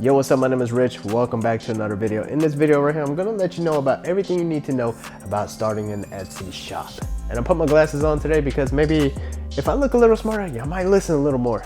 Yo, what's up? My name is Rich. Welcome back to another video. In this video right here, I'm gonna let you know about everything you need to know about starting an Etsy shop. And I put my glasses on today because maybe if I look a little smarter, you might listen a little more.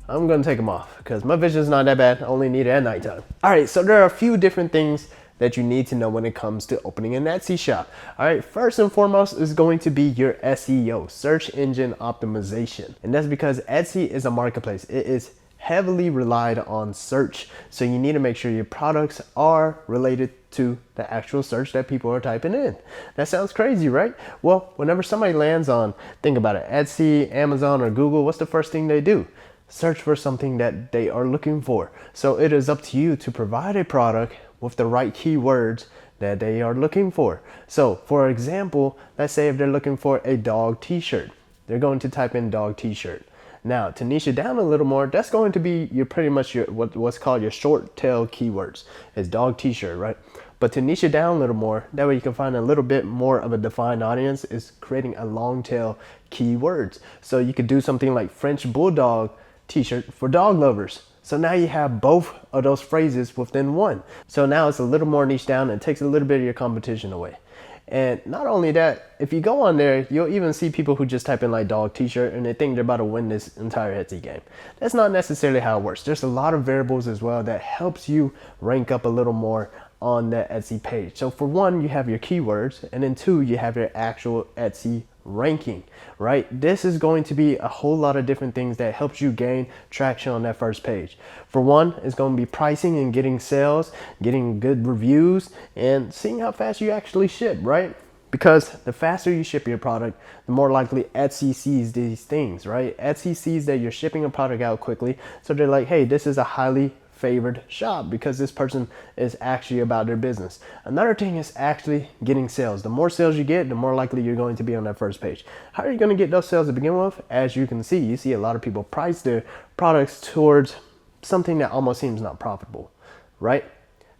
I'm gonna take them off because my vision is not that bad. I only need it at nighttime. All right, so there are a few different things that you need to know when it comes to opening an Etsy shop. All right, first and foremost is going to be your SEO, search engine optimization. And that's because Etsy is a marketplace. It is heavily relied on search. So you need to make sure your products are related to the actual search that people are typing in. That sounds crazy, right? Well, whenever somebody lands on, think about it, Etsy, Amazon, or Google, what's the first thing they do? Search for something that they are looking for. So it is up to you to provide a product with the right keywords that they are looking for. So for example, let's say if they're looking for a dog t-shirt, they're going to type in dog t-shirt. Now, to niche it down a little more, that's going to be pretty much your what's called your short tail keywords. It's dog t-shirt, right? But to niche it down a little more, that way you can find a little bit more of a defined audience, is creating a long tail keywords. So you could do something like French bulldog t-shirt for dog lovers. So now you have both of those phrases within one. So now it's a little more niche down and takes a little bit of your competition away. And not only that, if you go on there, you'll even see people who just type in like dog t-shirt and they think they're about to win this entire Etsy game. That's not necessarily how it works. There's a lot of variables as well that helps you rank up a little more on that Etsy page. So for one, you have your keywords, and then two, you have your actual Etsy ranking, right? This is going to be a whole lot of different things that helps you gain traction on that first page. For one, it's going to be pricing and getting sales, getting good reviews, and seeing how fast you actually ship, right? Because the faster you ship your product, the more likely Etsy sees these things, right? Etsy sees that you're shipping a product out quickly, so they're like, hey, this is a highly favored shop because this person is actually about their business. Another thing is actually getting sales. The more sales you get, the more likely you're going to be on that first page. How are you going to get those sales to begin with? As you can see, you see a lot of people price their products towards something that almost seems not profitable, right?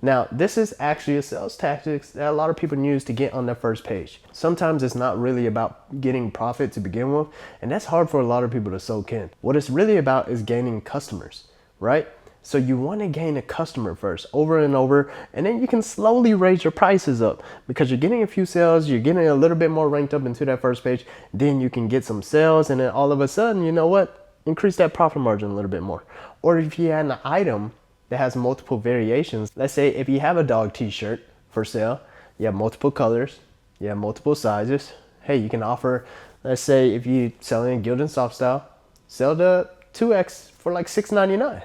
Now, this is actually a sales tactics that a lot of people use to get on their first page. Sometimes it's not really about getting profit to begin with, and that's hard for a lot of people to soak in. What it's really about is gaining customers, right? So you want to gain a customer first, over and over, and then you can slowly raise your prices up because you're getting a few sales, you're getting a little bit more ranked up into that first page, then you can get some sales, and then all of a sudden, you know what? Increase that profit margin a little bit more. Or if you had an item that has multiple variations, let's say if you have a dog t-shirt for sale, you have multiple colors, you have multiple sizes, hey, you can offer, let's say if you sell in Guild and Soft Style, sell the 2X for like $6.99.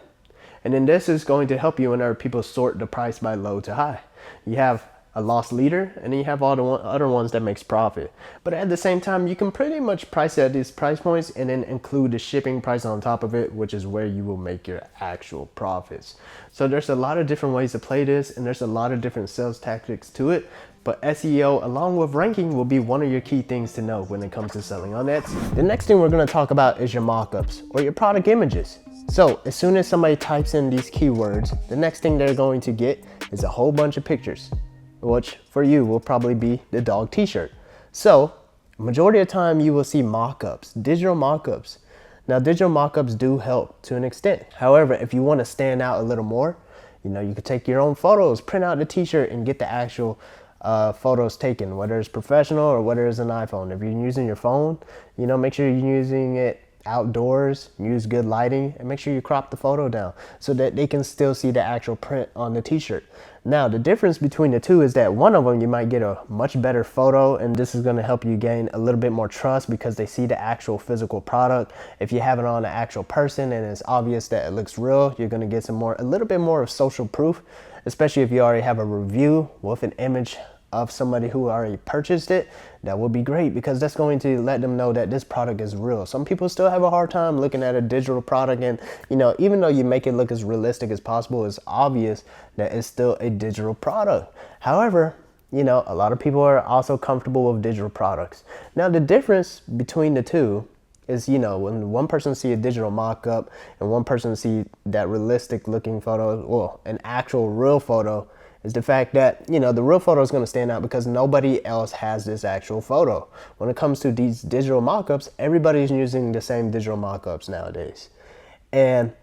And then this is going to help you whenever people sort the price by low to high. You have a loss leader, and then you have all the other ones that makes profit. But at the same time, you can pretty much price at these price points and then include the shipping price on top of it, which is where you will make your actual profits. So there's a lot of different ways to play this, and there's a lot of different sales tactics to it. But SEO along with ranking will be one of your key things to know when it comes to selling on Etsy. The next thing we're going to talk about is your mockups or your product images. So as soon as somebody types in these keywords, the next thing they're going to get is a whole bunch of pictures, which for you will probably be the dog t-shirt. So majority of the time you will see mockups, digital mockups. Now digital mockups do help to an extent. However, if you want to stand out a little more, you know, you could take your own photos, print out the t-shirt and get the actual photos taken, whether it's professional or whether it's an iPhone. If you're using your phone, you know, make sure you're using it outdoors, use good lighting, and make sure you crop the photo down so that they can still see the actual print on the t-shirt. Now, the difference between the two is that one of them you might get a much better photo, and this is going to help you gain a little bit more trust because they see the actual physical product. If you have it on an actual person and it's obvious that it looks real, you're going to get a little bit more of social proof, especially if you already have a review with an image of somebody who already purchased it. That would be great because that's going to let them know that this product is real. Some people still have a hard time looking at a digital product, and you know, even though you make it look as realistic as possible, it's obvious that it's still a digital product. However, you know, a lot of people are also comfortable with digital products. Now the difference between the two is, you know, when one person see a digital mock-up and one person see that realistic looking photo, well, an actual real photo, is the fact that, you know, the real photo is going to stand out because nobody else has this actual photo. When it comes to these digital mockups, everybody's using the same digital mockups nowadays. And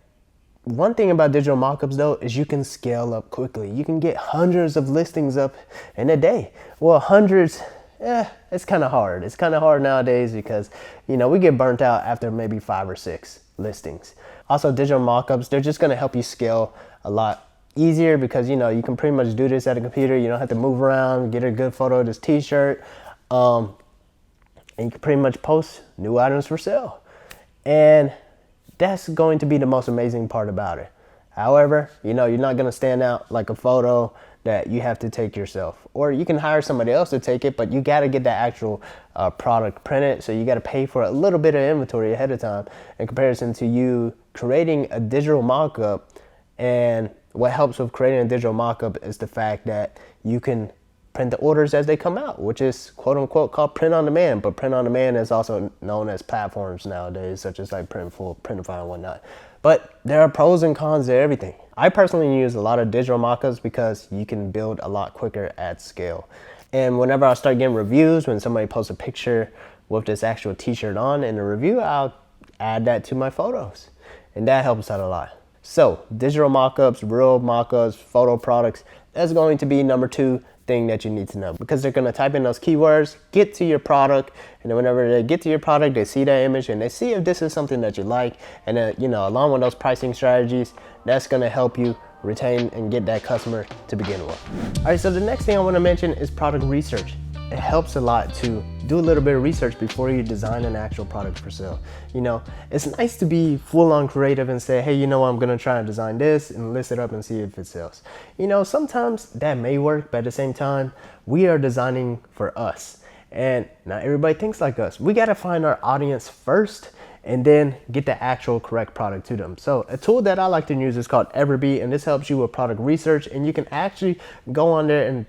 one thing about digital mockups though is you can scale up quickly. You can get hundreds of listings up in a day. Well, hundreds, it's kind of hard. It's kind of hard nowadays because, you know, we get burnt out after maybe 5 or 6 listings. Also, digital mockups, they're just going to help you scale a lot easier because, you know, you can pretty much do this at a computer. You don't have to move around, get a good photo of this t-shirt, and you can pretty much post new items for sale. And that's going to be the most amazing part about it. However, you know, you're not going to stand out like a photo that you have to take yourself, or you can hire somebody else to take it, but you got to get that actual product printed. So you got to pay for a little bit of inventory ahead of time in comparison to you creating a digital mockup. And what helps with creating a digital mockup is the fact that you can print the orders as they come out, which is quote unquote called print on demand. But print on demand is also known as platforms nowadays, such as like Printful, Printify, and whatnot. But there are pros and cons to everything. I personally use a lot of digital mockups because you can build a lot quicker at scale. And whenever I start getting reviews, when somebody posts a picture with this actual t-shirt on in the review, I'll add that to my photos. And that helps out a lot. So digital mockups, real mockups, photo products, that's going to be number 2 thing that you need to know, because they're going to type in those keywords, get to your product, and then whenever they get to your product, they see that image and they see if this is something that you like, and then, you know, along with those pricing strategies, that's going to help you retain and get that customer to begin with. All right, so the next thing I want to mention is product research. It helps a lot to do a little bit of research before you design an actual product for sale. You know, it's nice to be full on creative and say, hey, you know what, I'm gonna try to design this and list it up and see if it sells. You know, sometimes that may work, but at the same time, we are designing for us. And not everybody thinks like us. We gotta find our audience first and then get the actual correct product to them. So a tool that I like to use is called Everbee, and this helps you with product research, and you can actually go on there and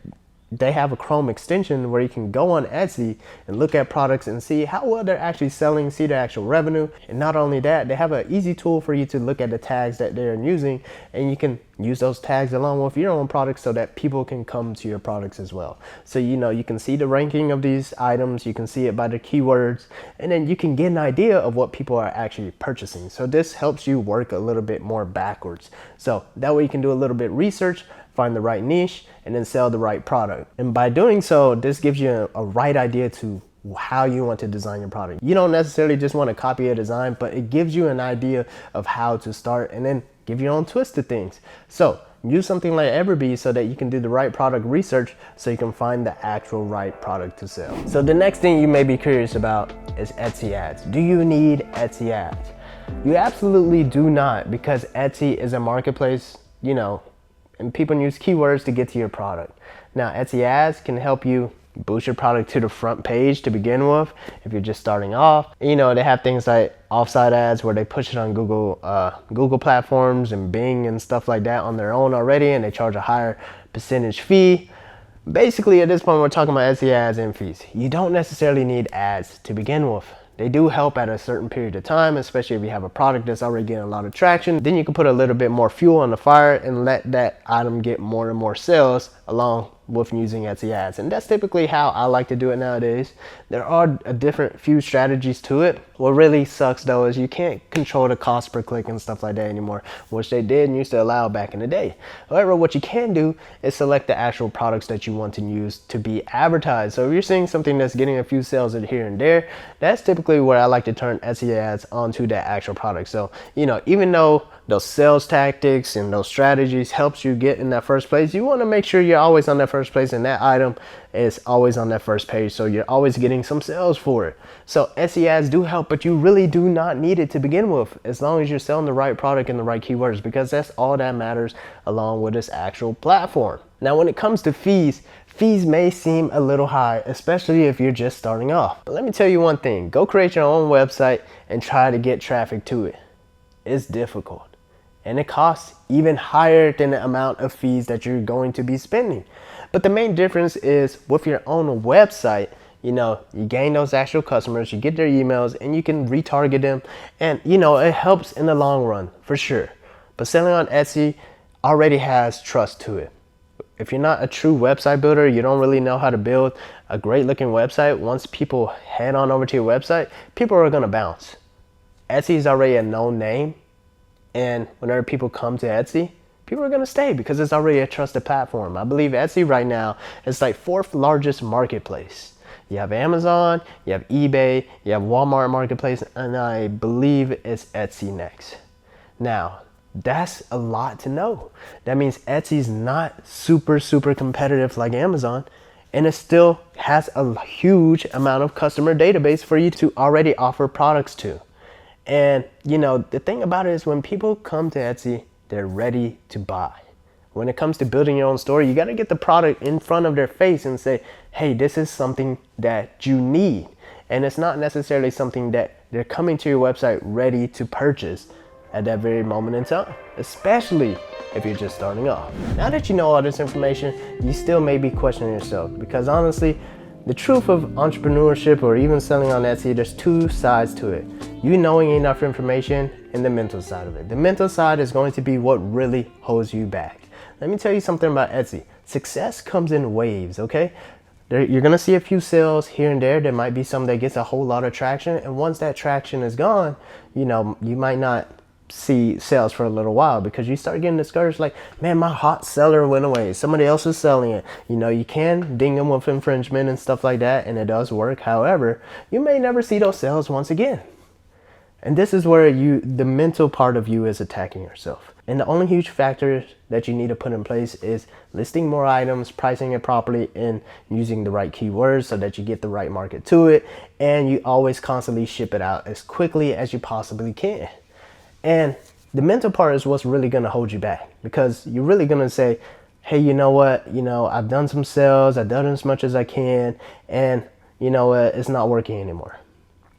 they have a Chrome extension where you can go on Etsy and look at products and see how well they're actually selling, see the actual revenue. And not only that, they have an easy tool for you to look at the tags that they're using, and you can use those tags along with your own products so that people can come to your products as well. So, you know, you can see the ranking of these items, you can see it by the keywords, and then you can get an idea of what people are actually purchasing. So this helps you work a little bit more backwards. So that way you can do a little bit of research, find the right niche, and then sell the right product. And by doing so, this gives you a right idea to how you want to design your product. You don't necessarily just want to copy a design, but it gives you an idea of how to start and then give your own twist to things. So use something like Everbee so that you can do the right product research so you can find the actual right product to sell. So the next thing you may be curious about is Etsy ads. Do you need Etsy ads? You absolutely do not, because Etsy is a marketplace, you know, and people use keywords to get to your product. Now, Etsy ads can help you boost your product to the front page to begin with if you're just starting off. You know, they have things like offsite ads where they push it on Google platforms and Bing and stuff like that on their own already, and they charge a higher percentage fee. Basically, at this point, we're talking about Etsy ads and fees. You don't necessarily need ads to begin with. They do help at a certain period of time, especially if you have a product that's already getting a lot of traction. Then you can put a little bit more fuel on the fire and let that item get more and more sales along with using Etsy ads. And that's typically how I like to do it nowadays. There are a different few strategies to it. What really sucks though is you can't control the cost per click and stuff like that anymore, which they did and used to allow back in the day. However, what you can do is select the actual products that you want to use to be advertised. So if you're seeing something that's getting a few sales here and there, that's typically where I like to turn Etsy ads onto that actual product. So, you know, even though those sales tactics and those strategies helps you get in that first place, you want to make sure you're always on that first place and that item is always on that first page, so you're always getting some sales for it. So Etsy ads do help, but you really do not need it to begin with, as long as you're selling the right product and the right keywords, because that's all that matters along with this actual platform. Now, when it comes to fees may seem a little high, especially if you're just starting off. But let me tell you one thing, go create your own website and try to get traffic to it. It's difficult. And it costs even higher than the amount of fees that you're going to be spending. But the main difference is with your own website, you know, you gain those actual customers, you get their emails, and you can retarget them. And, you know, it helps in the long run, for sure. But selling on Etsy already has trust to it. If you're not a true website builder, you don't really know how to build a great looking website, once people head on over to your website, people are gonna bounce. Etsy is already a known name, And whenever people come to Etsy, people are gonna stay because it's already a trusted platform. I believe Etsy right now is like 4th largest marketplace. You have Amazon, you have eBay, you have Walmart Marketplace, and I believe it's Etsy next. Now, that's a lot to know. That means Etsy's not super competitive like Amazon, and it still has a huge amount of customer database for you to already offer products to. And you know, the thing about it is when people come to Etsy, they're ready to buy. When it comes to building your own store, you got to get the product in front of their face and say, hey, this is something that you need. And it's not necessarily something that they're coming to your website ready to purchase at that very moment in time, especially if you're just starting off. Now that you know all this information, you still may be questioning yourself, because honestly, the truth of entrepreneurship or even selling on Etsy, there's 2 sides to it. You knowing enough information and the mental side of it. The mental side is going to be what really holds you back. Let me tell you something about Etsy. Success comes in waves, okay? You're gonna see a few sales here and there. There might be some that gets a whole lot of traction, and once that traction is gone, you know, you might not see sales for a little while because you start getting discouraged, like, man, my hot seller went away, somebody else is selling it. You know, you can ding them with infringement and stuff like that, and it does work. However, you may never see those sales once again. And this is where the mental part of you is attacking yourself. And the only huge factor that you need to put in place is listing more items, pricing it properly, and using the right keywords so that you get the right market to it, and you always constantly ship it out as quickly as you possibly can. And the mental part is what's really gonna hold you back, because you're really gonna say, hey, you know what, you know, I've done some sales, I've done as much as I can, and you know what, it's not working anymore.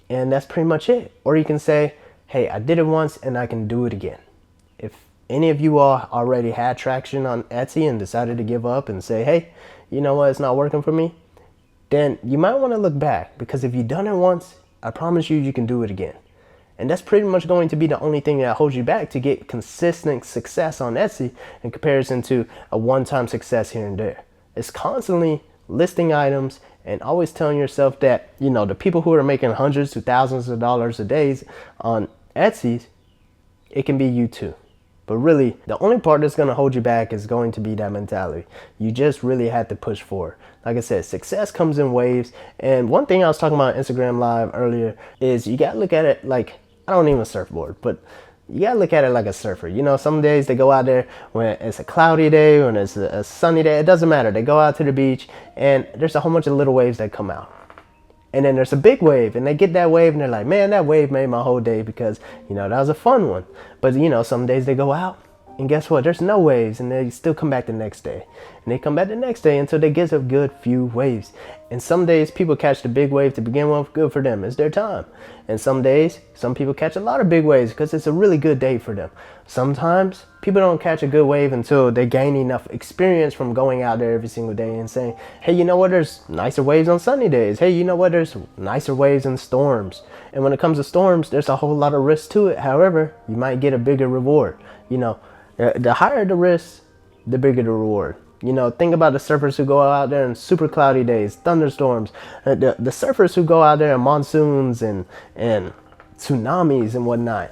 And that's pretty much it. Or you can say, hey, I did it once and I can do it again. If any of you all already had traction on Etsy and decided to give up and say, hey, you know what, it's not working for me, then you might want to look back, because if you've done it once, I promise you can do it again. And that's pretty much going to be the only thing that holds you back to get consistent success on Etsy in comparison to a one-time success here and there. It's constantly listing items and always telling yourself that, you know, the people who are making hundreds to thousands of dollars a day on Etsy, it can be you too. But really, the only part that's going to hold you back is going to be that mentality. You just really have to push forward. Like I said, success comes in waves. And one thing I was talking about on Instagram Live earlier is you got to look at it like, I don't even surfboard, but you gotta look at it like a surfer. You know, some days they go out there when it's a cloudy day, when it's a sunny day, it doesn't matter. They go out to the beach and there's a whole bunch of little waves that come out. And then there's a big wave, and they get that wave and they're like, man, that wave made my whole day because, you know, that was a fun one. But, you know, some days they go out and guess what? There's no waves, and they still come back the next day. And they come back the next day until they get a good few waves. And some days people catch the big wave to begin with, good for them, it's their time. And some days, some people catch a lot of big waves because it's a really good day for them. Sometimes people don't catch a good wave until they gain enough experience from going out there every single day and saying, hey, you know what, there's nicer waves on sunny days. Hey, you know what, there's nicer waves in storms. And when it comes to storms, there's a whole lot of risk to it. However, you might get a bigger reward. You know, the higher the risk, the bigger the reward. You know, think about the surfers who go out there in super cloudy days, thunderstorms, the surfers who go out there in monsoons and tsunamis and whatnot.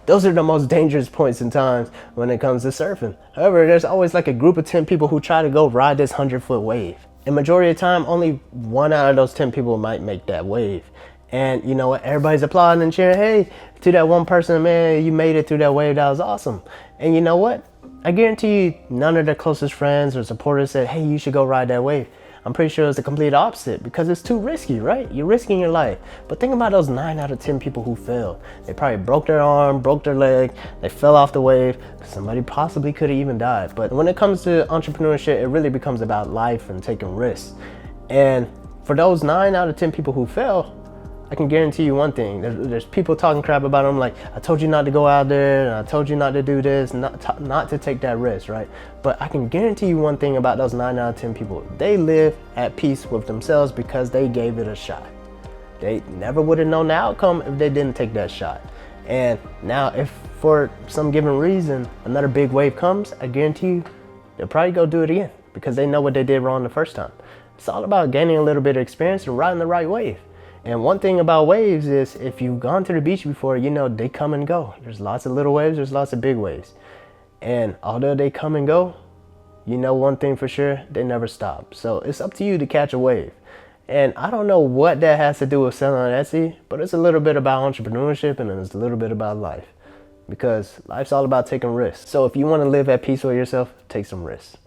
Those are the most dangerous points in time when it comes to surfing. However, there's always like a group of 10 people who try to go ride this 100-foot wave. And majority of the time, only 1 out of those 10 people might make that wave. And you know what, everybody's applauding and cheering, hey, to that one person, man, you made it through that wave, that was awesome. And you know what? I guarantee you none of their closest friends or supporters said, hey, you should go ride that wave. I'm pretty sure it's the complete opposite because it's too risky, right? You're risking your life. But think about those 9 out of 10 people who failed. They probably broke their arm, broke their leg, they fell off the wave. Somebody possibly could have even died. But when it comes to entrepreneurship, it really becomes about life and taking risks. And for those 9 out of 10 people who fail, I can guarantee you one thing, there's people talking crap about them like, I told you not to go out there, and I told you not to do this, not to take that risk, right? But I can guarantee you one thing about those 9 out of 10 people, they live at peace with themselves because they gave it a shot. They never would have known the outcome if they didn't take that shot. And now if for some given reason another big wave comes, I guarantee you they'll probably go do it again because they know what they did wrong the first time. It's all about gaining a little bit of experience and riding the right wave. And one thing about waves is if you've gone to the beach before, you know they come and go. There's lots of little waves, there's lots of big waves. And although they come and go, you know one thing for sure, they never stop. So it's up to you to catch a wave. And I don't know what that has to do with selling on Etsy, but it's a little bit about entrepreneurship and it's a little bit about life. Because life's all about taking risks. So if you want to live at peace with yourself, take some risks.